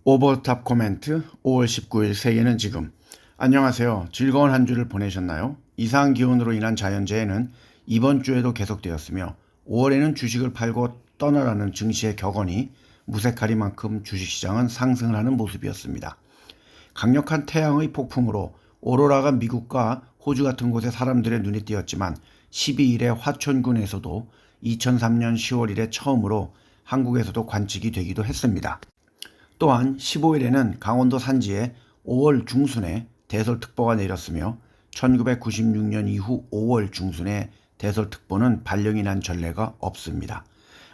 오버탑 코멘트 5월 19일 세계는 지금. 안녕하세요. 즐거운 한 주를 보내셨나요? 이상 기온으로 인한 자연재해는 이번 주에도 계속되었으며 5월에는 주식을 팔고 떠나라는 증시의 격언이 무색하리만큼 주식시장은 상승을 하는 모습이었습니다. 강력한 태양의 폭풍으로 오로라가 미국과 호주 같은 곳의 사람들의 눈에 띄었지만 12일에 화천군에서도 2003년 10월 이래 처음으로 한국에서도 관측이 되기도 했습니다. 또한 15일에는 강원도 산지에 5월 중순에 대설특보가 내렸으며 1996년 이후 5월 중순에 대설특보는 발령이 난 전례가 없습니다.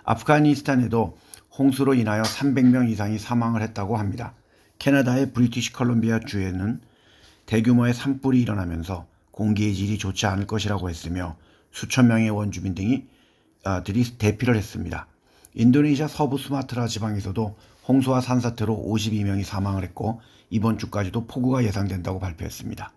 아프가니스탄에도 홍수로 인하여 300명 이상이 사망을 했다고 합니다. 캐나다의 브리티시 컬럼비아 주에는 대규모의 산불이 일어나면서 공기의 질이 좋지 않을 것이라고 했으며 수천 명의 원주민 들이 대피를 했습니다. 인도네시아 서부 수마트라 지방에서도 홍수와 산사태로 52명이 사망을 했고 이번 주까지도 폭우가 예상된다고 발표했습니다.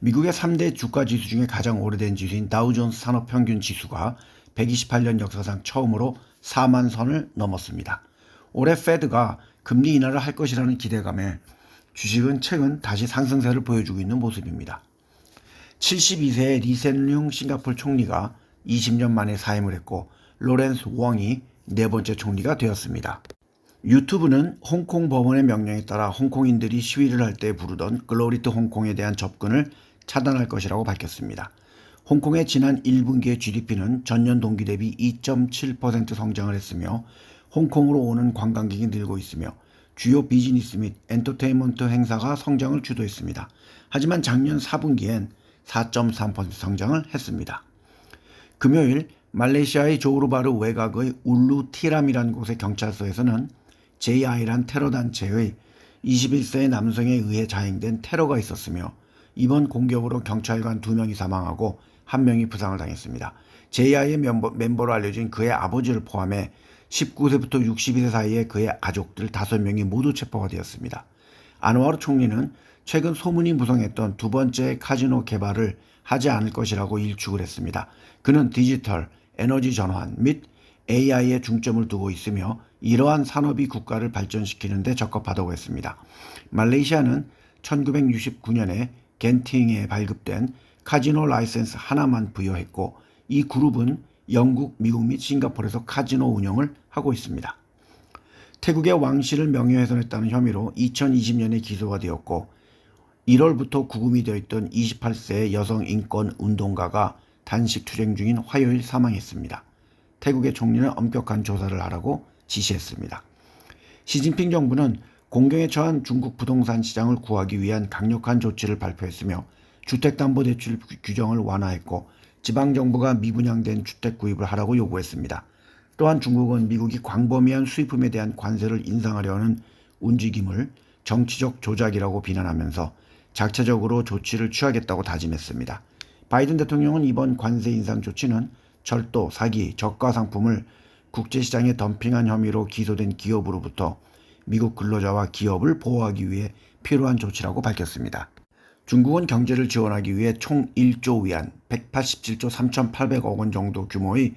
미국의 3대 주가 지수 중에 가장 오래된 지수인 다우존스 산업평균 지수가 128년 역사상 처음으로 4만 선을 넘었습니다. 올해 페드가 금리 인하를 할 것이라는 기대감에 주식은 최근 다시 상승세를 보여주고 있는 모습입니다. 72세의 리센룽 싱가포르 총리가 20년 만에 사임을 했고 로렌스 웡이 네 번째 총리가 되었습니다. 유튜브는 홍콩 법원의 명령에 따라 홍콩인들이 시위를 할 때 부르던 글로리 투 홍콩에 대한 접근을 차단할 것이라고 밝혔습니다. 홍콩의 지난 1분기의 GDP는 전년 동기 대비 2.7% 성장을 했으며 홍콩으로 오는 관광객이 늘고 있으며 주요 비즈니스 및 엔터테인먼트 행사가 성장을 주도했습니다. 하지만 작년 4분기엔 4.3% 성장을 했습니다. 금요일 말레이시아의 조르바르 외곽의 울루티람이라는 곳의 경찰서에서는 JI란 테러단체의 21세의 남성에 의해 자행된 테러가 있었으며 이번 공격으로 경찰관 2명이 사망하고 1명이 부상을 당했습니다. JI의 멤버로 알려진 그의 아버지를 포함해 19세부터 62세 사이의 그의 가족들 5명이 모두 체포가 되었습니다. 안와르 총리는 최근 소문이 무성했던 두 번째 카지노 개발을 하지 않을 것이라고 일축을 했습니다. 그는 디지털, 에너지 전환 및 AI에 중점을 두고 있으며 이러한 산업이 국가를 발전시키는 데 적합하다고 했습니다. 말레이시아는 1969년에 겐팅에 발급된 카지노 라이센스 하나만 부여했고 이 그룹은 영국, 미국 및 싱가포르에서 카지노 운영을 하고 있습니다. 태국의 왕실을 명예훼손했다는 혐의로 2020년에 기소가 되었고 1월부터 구금이 되어 있던 28세의 여성 인권 운동가가 단식 투쟁 중인 화요일 사망했습니다. 태국의 총리는 엄격한 조사를 하라고 지시했습니다. 시진핑 정부는 공경에 처한 중국 부동산 시장을 구하기 위한 강력한 조치를 발표했으며 주택담보대출 규정을 완화했고 지방정부가 미분양된 주택 구입을 하라고 요구했습니다. 또한 중국은 미국이 광범위한 수입품에 대한 관세를 인상하려는 움직임을 정치적 조작이라고 비난하면서 자체적으로 조치를 취하겠다고 다짐했습니다. 바이든 대통령은 이번 관세 인상 조치는 절도, 사기, 저가 상품을 국제시장에 덤핑한 혐의로 기소된 기업으로부터 미국 근로자와 기업을 보호하기 위해 필요한 조치라고 밝혔습니다. 중국은 경제를 지원하기 위해 총 1조 위안 187조 3,800억 원 정도 규모의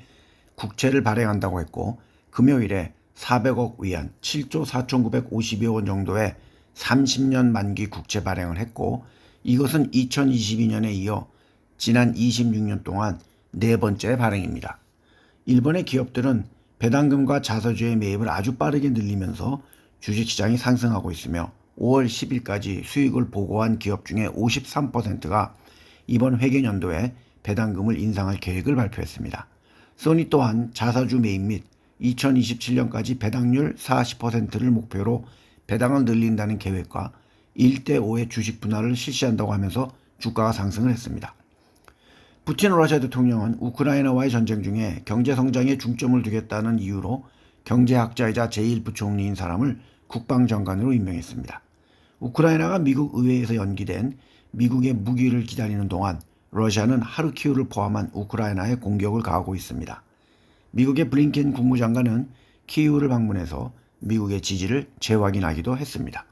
국채를 발행한다고 했고 금요일에 400억 위안 7조 4,952억 원 정도의 30년 만기 국채 발행을 했고 이것은 2022년에 이어 지난 26년 동안 네 번째 발행입니다. 일본의 기업들은 배당금과 자사주의 매입을 아주 빠르게 늘리면서 주식시장이 상승하고 있으며 5월 10일까지 수익을 보고한 기업 중에 53%가 이번 회계연도에 배당금을 인상할 계획을 발표했습니다. 소니 또한 자사주 매입 및 2027년까지 배당률 40%를 목표로 배당을 늘린다는 계획과 1대5의 주식 분할을 실시한다고 하면서 주가가 상승을 했습니다. 푸틴 러시아 대통령은 우크라이나와의 전쟁 중에 경제성장에 중점을 두겠다는 이유로 경제학자이자 제1부총리인 사람을 국방장관으로 임명했습니다. 우크라이나가 미국 의회에서 연기된 미국의 무기를 기다리는 동안 러시아는 하르키우를 포함한 우크라이나에 공격을 가하고 있습니다. 미국의 블링켄 국무장관은 키이우를 방문해서 미국의 지지를 재확인하기도 했습니다.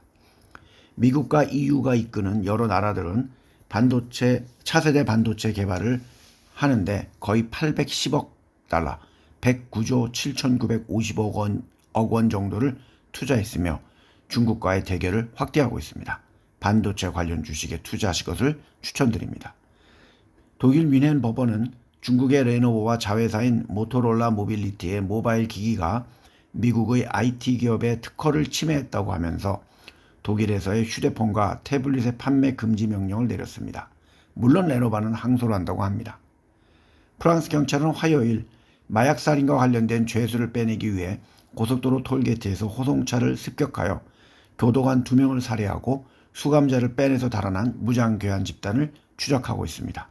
미국과 EU가 이끄는 여러 나라들은 차세대 반도체 개발을 하는데 거의 810억 달러, 109조 7,950억 원 정도를 투자했으며 중국과의 대결을 확대하고 있습니다. 반도체 관련 주식에 투자하실 것을 추천드립니다. 독일 뮌헨 법원은 중국의 레노버와 자회사인 모토로라 모빌리티의 모바일 기기가 미국의 IT 기업의 특허를 침해했다고 하면서 독일에서의 휴대폰과 태블릿의 판매 금지 명령을 내렸습니다. 물론 레노버는 항소를 한다고 합니다. 프랑스 경찰은 화요일 마약살인과 관련된 죄수를 빼내기 위해 고속도로 톨게이트에서 호송차를 습격하여 교도관 2명을 살해하고 수감자를 빼내서 달아난 무장괴한 집단을 추적하고 있습니다.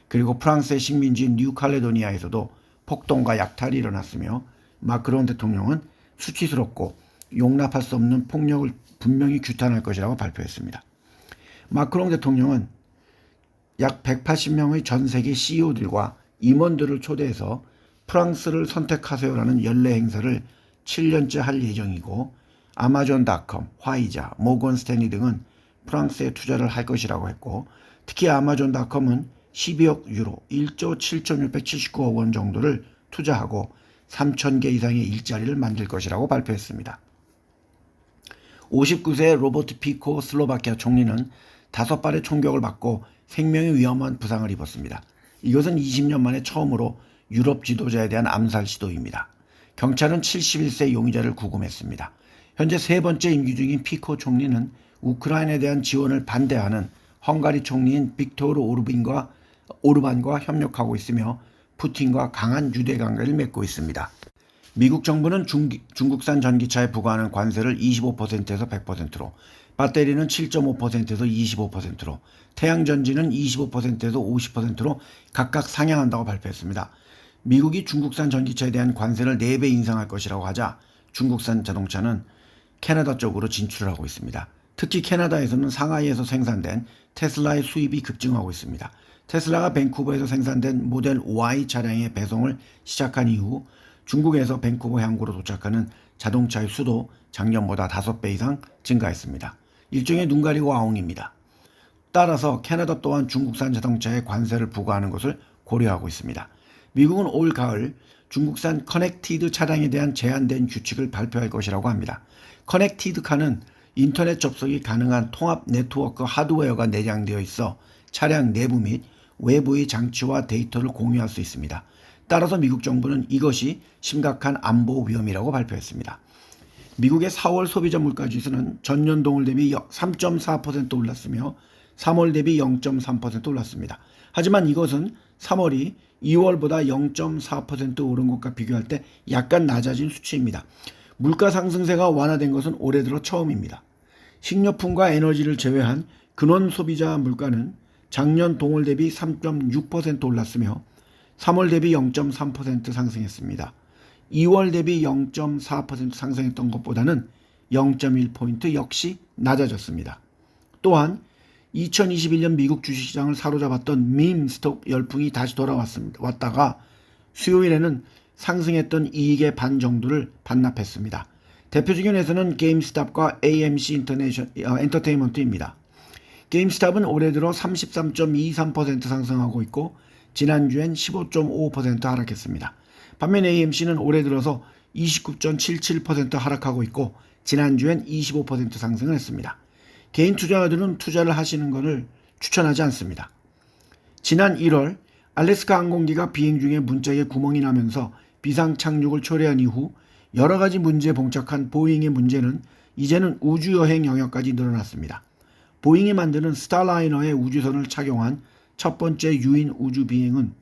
그리고 프랑스의 식민지 뉴칼레도니아에서도 폭동과 약탈이 일어났으며 마크롱 대통령은 수치스럽고 용납할 수 없는 폭력을 분명히 규탄할 것이라고 발표했습니다. 마크롱 대통령은 약 180명의 전 세계 CEO들과 임원들을 초대해서 프랑스를 선택하세요라는 연례 행사를 7년째 할 예정이고 아마존닷컴, 화이자, 모건 스탠리 등은 프랑스에 투자를 할 것이라고 했고 특히 아마존닷컴은 12억 유로, 1조 7,679억 원 정도를 투자하고 3,000개 이상의 일자리를 만들 것이라고 발표했습니다. 59세의 로버트 피코 슬로바키아 총리는 5발의 총격을 받고 생명의 위험한 부상을 입었습니다. 이것은 20년 만에 처음으로 유럽 지도자에 대한 암살 시도입니다. 경찰은 71세 용의자를 구금했습니다. 현재 3번째 임기 중인 피코 총리는 우크라이나에 대한 지원을 반대하는 헝가리 총리인 빅토르 오르반과 협력하고 있으며 푸틴과 강한 유대 관계를 맺고 있습니다. 미국 정부는 중국산 전기차에 부과하는 관세를 25%에서 100%로, 배터리는 7.5%에서 25%로, 태양전지는 25%에서 50%로 각각 상향한다고 발표했습니다. 미국이 중국산 전기차에 대한 관세를 4배 인상할 것이라고 하자 중국산 자동차는 캐나다 쪽으로 진출을 하고 있습니다. 특히 캐나다에서는 상하이에서 생산된 테슬라의 수입이 급증하고 있습니다. 테슬라가 밴쿠버에서 생산된 모델 Y 차량의 배송을 시작한 이후 중국에서 밴쿠버 항구로 도착하는 자동차의 수도 작년보다 5배 이상 증가했습니다. 일종의 눈 가리고 아웅입니다. 따라서 캐나다 또한 중국산 자동차에 관세를 부과하는 것을 고려하고 있습니다. 미국은 올 가을 중국산 커넥티드 차량에 대한 제한된 규칙을 발표할 것이라고 합니다. 커넥티드 카는 인터넷 접속이 가능한 통합 네트워크 하드웨어가 내장되어 있어 차량 내부 및 외부의 장치와 데이터를 공유할 수 있습니다. 따라서 미국 정부는 이것이 심각한 안보 위험이라고 발표했습니다. 미국의 4월 소비자 물가지수는 전년 동월 대비 3.4% 올랐으며 3월 대비 0.3% 올랐습니다. 하지만 이것은 3월이 2월보다 0.4% 오른 것과 비교할 때 약간 낮아진 수치입니다. 물가 상승세가 완화된 것은 올해 들어 처음입니다. 식료품과 에너지를 제외한 근원 소비자 물가는 작년 동월 대비 3.6% 올랐으며 3월 대비 0.3% 상승했습니다. 2월 대비 0.4% 상승했던 것보다는 0.1포인트 역시 낮아졌습니다. 또한 2021년 미국 주식시장을 사로잡았던 밈 스톡 열풍이 다시 돌아왔다가 수요일에는 상승했던 이익의 반 정도를 반납했습니다. 대표적인 회사는 게임스탑과 AMC 엔터테인먼트입니다. 게임스탑은 올해 들어 33.23% 상승하고 있고 지난주엔 15.5% 하락했습니다. 반면 AMC는 올해 들어서 29.77% 하락하고 있고 지난주엔 25% 상승을 했습니다. 개인 투자자들은 투자를 하시는 것을 추천하지 않습니다. 지난 1월 알래스카 항공기가 비행 중에 문짝에 구멍이 나면서 비상 착륙을 초래한 이후 여러 가지 문제에 봉착한 보잉의 문제는 이제는 우주여행 영역까지 늘어났습니다. 보잉이 만드는 스타라이너의 우주선을 착용한 첫 번째 유인 우주 비행은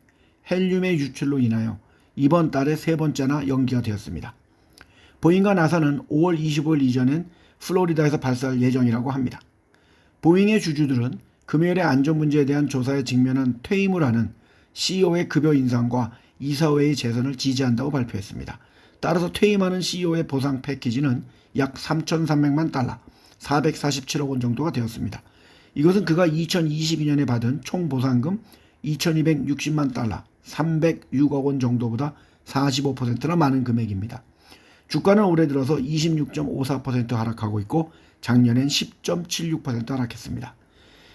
헬륨의 유출로 인하여 이번 달에 3번째나 연기가 되었습니다. 보잉과 나사는 5월 25일 이전엔 플로리다에서 발사할 예정이라고 합니다. 보잉의 주주들은 금요일에 안전 문제에 대한 조사에 직면한 퇴임을 하는 CEO의 급여 인상과 이사회의 재선을 지지한다고 발표했습니다. 따라서 퇴임하는 CEO의 보상 패키지는 약 3,300만 달러, 447억 원 정도가 되었습니다. 이것은 그가 2022년에 받은 총 보상금 2,260만 달러, 306억 원 정도보다 45%나 많은 금액입니다. 주가는 올해 들어서 26.54% 하락하고 있고 작년엔 10.76% 하락했습니다.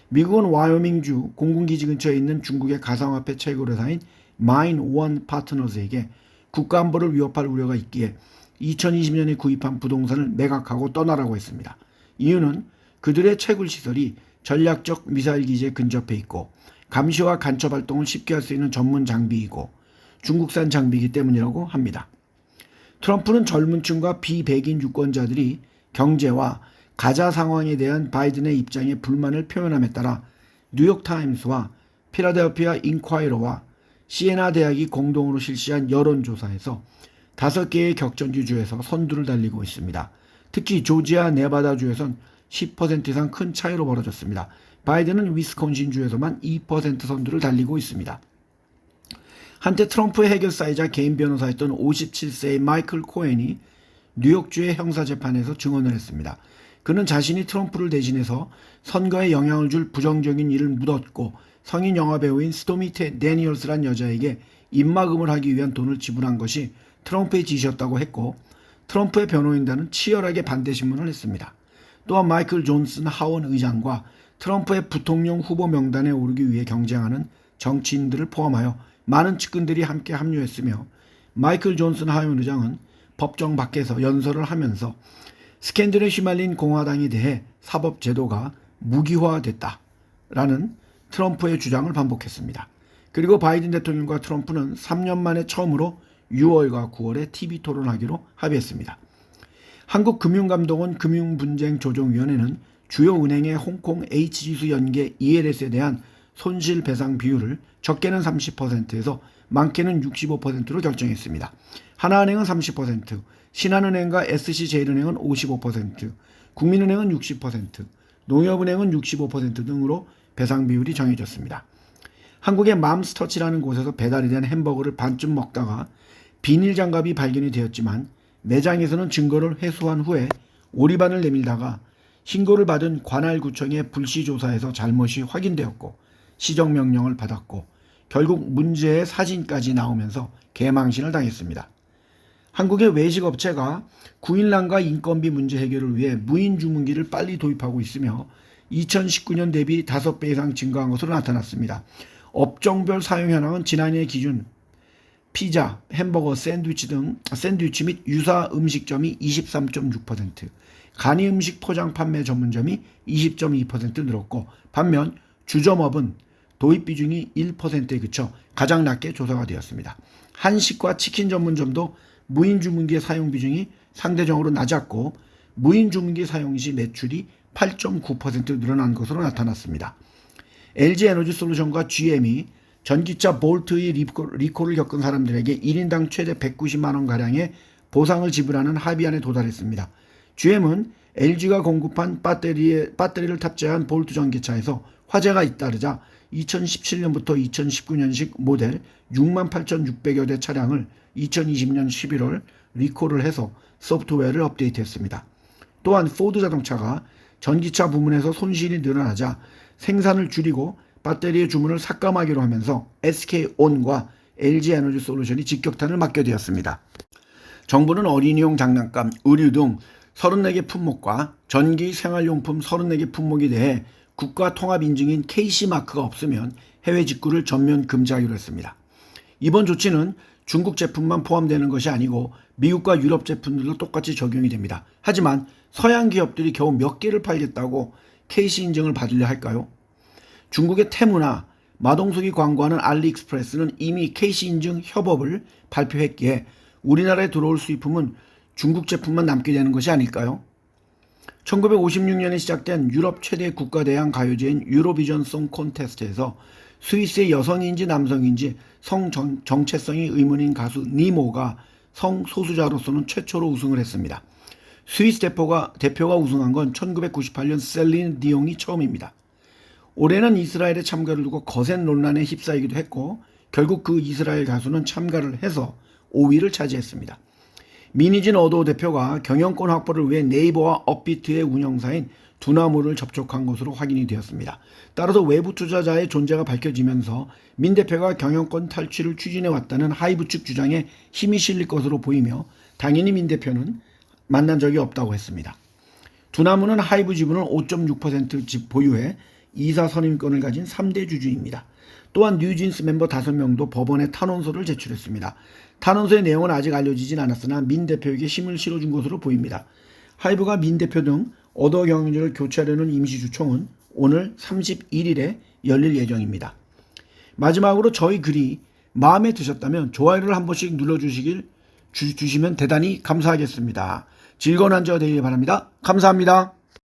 미국은 와이오밍주 공군기지 근처에 있는 중국의 가상화폐 채굴회사인 마인원 파트너즈에게 국가 안보를 위협할 우려가 있기에 2020년에 구입한 부동산을 매각하고 떠나라고 했습니다. 이유는 그들의 채굴 시설이 전략적 미사일 기지에 근접해 있고 감시와 간첩 활동을 쉽게 할 수 있는 전문 장비이고 중국산 장비이기 때문이라고 합니다. 트럼프는 젊은 층과 비백인 유권자들이 경제와 가자 상황에 대한 바이든의 입장에 불만을 표현함에 따라 뉴욕타임스와 필라델피아 인콰이러와 시에나 대학이 공동으로 실시한 여론조사에서 5개의 격전지 주에서 선두를 달리고 있습니다. 특히 조지아, 네바다 주에선 10% 이상 큰 차이로 벌어졌습니다. 바이든은 위스콘신 주에서만 2% 선두를 달리고 있습니다. 한때 트럼프의 해결사이자 개인 변호사였던 57세의 마이클 코엔이 뉴욕주의 형사재판에서 증언을 했습니다. 그는 자신이 트럼프를 대신해서 선거에 영향을 줄 부정적인 일을 묻었고 성인 영화배우인 스토미 데니얼스란 여자에게 입막음을 하기 위한 돈을 지불한 것이 트럼프의 지시였다고 했고 트럼프의 변호인단은 치열하게 반대 신문을 했습니다. 또한 마이클 존슨 하원 의장과 트럼프의 부통령 후보 명단에 오르기 위해 경쟁하는 정치인들을 포함하여 많은 측근들이 함께 합류했으며 마이클 존슨 하원 의장은 법정 밖에서 연설을 하면서 스캔들에 휘말린 공화당에 대해 사법제도가 무기화됐다라는 트럼프의 주장을 반복했습니다. 그리고 바이든 대통령과 트럼프는 3년 만에 처음으로 6월과 9월에 TV 토론하기로 합의했습니다. 한국금융감독원 금융분쟁조정위원회는 주요 은행의 홍콩 H지수 연계 ELS에 대한 손실배상 비율을 적게는 30%에서 많게는 65%로 결정했습니다. 하나은행은 30%, 신한은행과 SC제일은행은 55%, 국민은행은 60%, 농협은행은 65% 등으로 배상 비율이 정해졌습니다. 한국의 맘스터치라는 곳에서 배달이 된 햄버거를 반쯤 먹다가 비닐 장갑이 발견이 되었지만 매장에서는 증거를 회수한 후에 오리반을 내밀다가 신고를 받은 관할구청의 불시조사에서 잘못이 확인되었고 시정명령을 받았고 결국 문제의 사진까지 나오면서 개망신을 당했습니다. 한국의 외식업체가 구인난과 인건비 문제 해결을 위해 무인 주문기를 빨리 도입하고 있으며 2019년 대비 5배 이상 증가한 것으로 나타났습니다. 업종별 사용 현황은 지난해 기준 피자, 햄버거, 샌드위치 및 유사 음식점이 23.6%, 간이 음식 포장 판매 전문점이 20.2% 늘었고 반면 주점업은 도입 비중이 1%에 그쳐 가장 낮게 조사가 되었습니다. 한식과 치킨 전문점도 무인 주문기의 사용 비중이 상대적으로 낮았고 무인 주문기 사용 시 매출이 8.9% 늘어난 것으로 나타났습니다. LG에너지솔루션과 GM이 전기차 볼트의 리콜을 겪은 사람들에게 1인당 최대 190만 원가량의 보상을 지불하는 합의안에 도달했습니다. GM은 LG가 공급한 배터리를 탑재한 볼트 전기차에서 화재가 잇따르자 2017년부터 2019년식 모델 68,600여 대 차량을 2020년 11월 리콜을 해서 소프트웨어를 업데이트했습니다. 또한 포드 자동차가 전기차 부문에서 손실이 늘어나자 생산을 줄이고 배터리의 주문을 삭감하기로 하면서 SK온과 LG에너지솔루션이 직격탄을 맞게 되었습니다. 정부는 어린이용 장난감, 의류 등 34개 품목과 전기 생활용품 34개 품목에 대해 국가 통합 인증인 KC마크가 없으면 해외 직구를 전면 금지하기로 했습니다. 이번 조치는 중국 제품만 포함되는 것이 아니고 미국과 유럽 제품들도 똑같이 적용이 됩니다. 하지만 서양 기업들이 겨우 몇 개를 팔겠다고 KC 인증을 받으려 할까요? 중국의 테무나 마동석이 광고하는 알리익스프레스는 이미 KC 인증 협업을 발표했기에 우리나라에 들어올 수입품은 중국 제품만 남게 되는 것이 아닐까요? 1956년에 시작된 유럽 최대 국가대항 가요제인 유로비전 송 콘테스트에서 스위스의 여성인지 남성인지 성 정체성이 의문인 가수 니모가 성소수자로서는 최초로 우승을 했습니다. 스위스 대표가 우승한 건 1998년 셀린 디옹이 처음입니다. 올해는 이스라엘의 참가를 두고 거센 논란에 휩싸이기도 했고 결국 그 이스라엘 가수는 참가를 해서 5위를 차지했습니다. 미니진 어도 대표가 경영권 확보를 위해 네이버와 업비트의 운영사인 두나무를 접촉한 것으로 확인이 되었습니다. 따라서 외부 투자자의 존재가 밝혀지면서 민 대표가 경영권 탈취를 추진해왔다는 하이브 측 주장에 힘이 실릴 것으로 보이며 당연히 민 대표는 만난 적이 없다고 했습니다. 두나무는 하이브 지분을 5.6% 보유해 이사 선임권을 가진 3대 주주입니다. 또한 뉴진스 멤버 5명도 법원에 탄원서를 제출했습니다. 탄원서의 내용은 아직 알려지진 않았으나 민 대표에게 힘을 실어준 것으로 보입니다. 하이브가 민 대표 등 어더 경영진을 교체하려는 임시주총은 오늘 31일에 열릴 예정입니다. 마지막으로 저희 글이 마음에 드셨다면 좋아요를 한 번씩 눌러주시면 대단히 감사하겠습니다. 즐거운 한 주가 되길 바랍니다. 감사합니다.